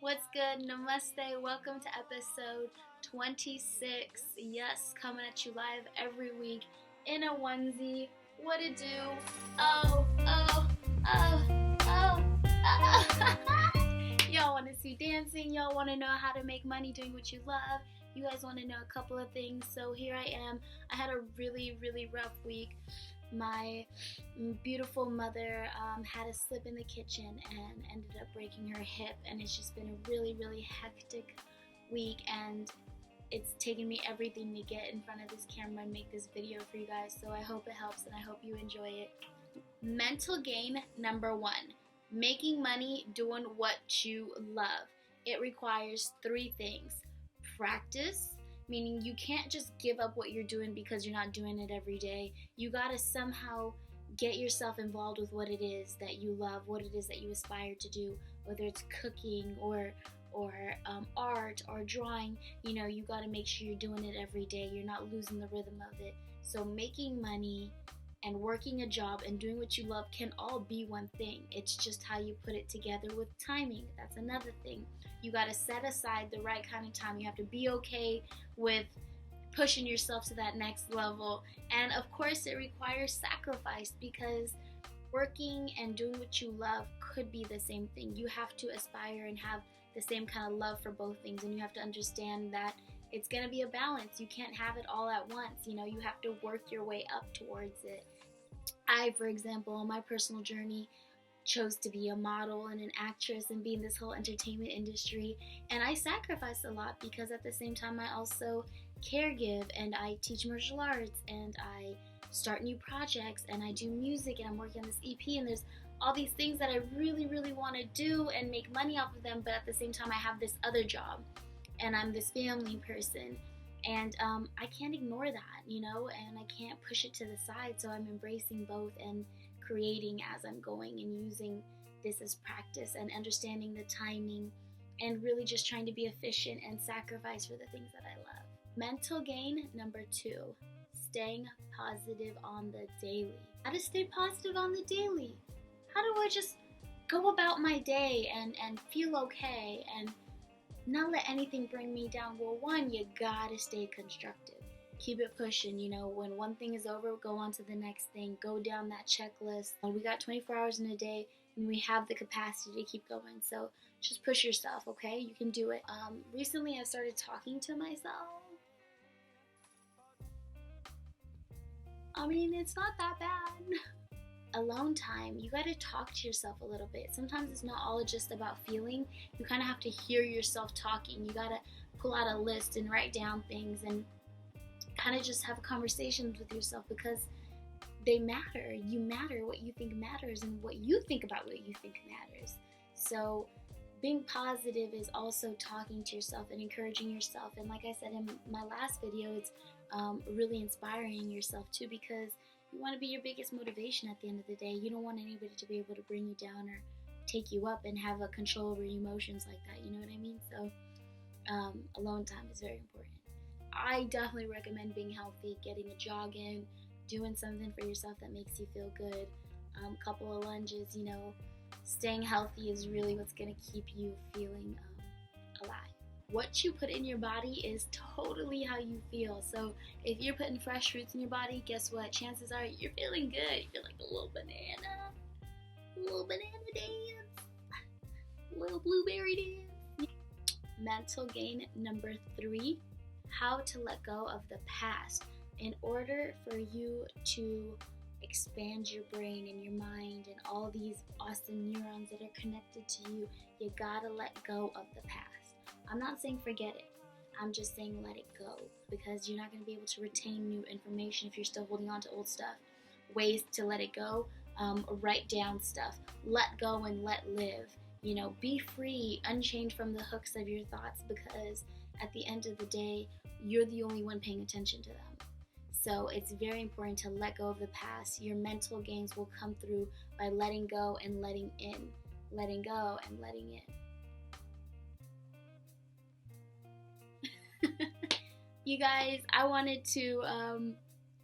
What's good? Namaste. Welcome to episode 26. Yes, coming at you live every week in a onesie. What it do? Oh, oh, oh, oh, oh. Y'all want to see dancing. Y'all want to know how to make money doing what you love. You guys want to know a couple of things. So here I am. I had a really, really rough week. My beautiful mother had a slip in the kitchen and ended up breaking her hip, and it's just been a really, really hectic week, and it's taken me everything to get in front of this camera and make this video for you guys, so I hope it helps and I hope you enjoy it. Mental gain number 1, making money doing what you love. It requires 3 things. Practice, meaning you can't just give up what you're doing because you're not doing it every day. You gotta somehow get yourself involved with what it is that you love, what it is that you aspire to do, whether it's cooking or art or drawing. You gotta make sure you're doing it every day. You're not losing the rhythm of it. So making money and working a job and doing what you love can all be one thing. It's just how you put it together with timing. That's another thing. You got to set aside the right kind of time. You have to be okay with pushing yourself to that next level. And of course, it requires sacrifice, because working and doing what you love could be the same thing. You have to aspire and have the same kind of love for both things, and you have to understand that it's going to be a balance. You can't have it all at once. You have to work your way up towards it. I, for example, on my personal journey, chose to be a model and an actress and be in this whole entertainment industry, and I sacrificed a lot because at the same time I also caregive and I teach martial arts and I start new projects and I do music and I'm working on this EP, and there's all these things that I really, really want to do and make money off of them, but at the same time I have this other job and I'm this family person, and I can't ignore that, and I can't push it to the side. So I'm embracing both and creating as I'm going and using this as practice and understanding the timing and really just trying to be efficient and sacrifice for the things that I love. Mental gain number 2, staying positive on the daily. How to stay positive on the daily? How do I just go about my day and feel okay and not let anything bring me down? Well, 1, you gotta stay constructive. Keep it pushing. When one thing is over, go on to the next thing. Go down that checklist. We got 24 hours in a day, and we have the capacity to keep going. So just push yourself, okay? You can do it. Recently, I started talking to myself. I mean, it's not that bad. Alone time, you gotta talk to yourself a little bit. Sometimes it's not all just about feeling. You kind of have to hear yourself talking. You gotta pull out a list and write down things and kind of just have conversations with yourself, because they matter. You matter. What you think matters, and what you think about what you think matters. So being positive is also talking to yourself and encouraging yourself. And like I said in my last video, it's really inspiring yourself too, because you want to be your biggest motivation at the end of the day. You don't want anybody to be able to bring you down or take you up and have a control over your emotions like that. You know what I mean? So alone time is very important. I definitely recommend being healthy, getting a jog in, doing something for yourself that makes you feel good, a couple of lunges. Staying healthy is really what's going to keep you feeling alive. What you put in your body is totally how you feel. So if you're putting fresh fruits in your body, guess what? Chances are you're feeling good. You feel like a little banana dance, a little blueberry dance. Mental gain number 3, how to let go of the past. In order for you to expand your brain and your mind and all these awesome neurons that are connected to you, you gotta let go of the past. I'm not saying forget it. I'm just saying let it go, because you're not going to be able to retain new information if you're still holding on to old stuff. Ways to let it go: write down stuff, let go and let live. Be free, unchained from the hooks of your thoughts, because at the end of the day, you're the only one paying attention to them. So it's very important to let go of the past. Your mental gains will come through by letting go and letting in. Letting go and letting in. You guys, I wanted to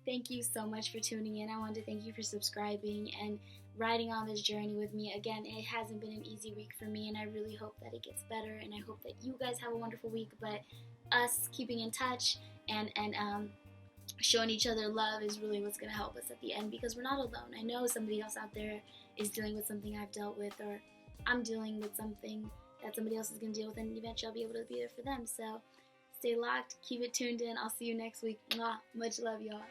thank you so much for tuning in. I wanted to thank you for subscribing, and riding on this journey with me. Again, it hasn't been an easy week for me, and I really hope that it gets better, and I hope that you guys have a wonderful week. But us keeping in touch and showing each other love is really what's going to help us at the end, because we're not alone. I know somebody else out there is dealing with something I've dealt with, or I'm dealing with something that somebody else is going to deal with, and eventually I'll be able to be there for them. So stay locked, keep it tuned in. I'll see you next week. Mwah. Much love, y'all.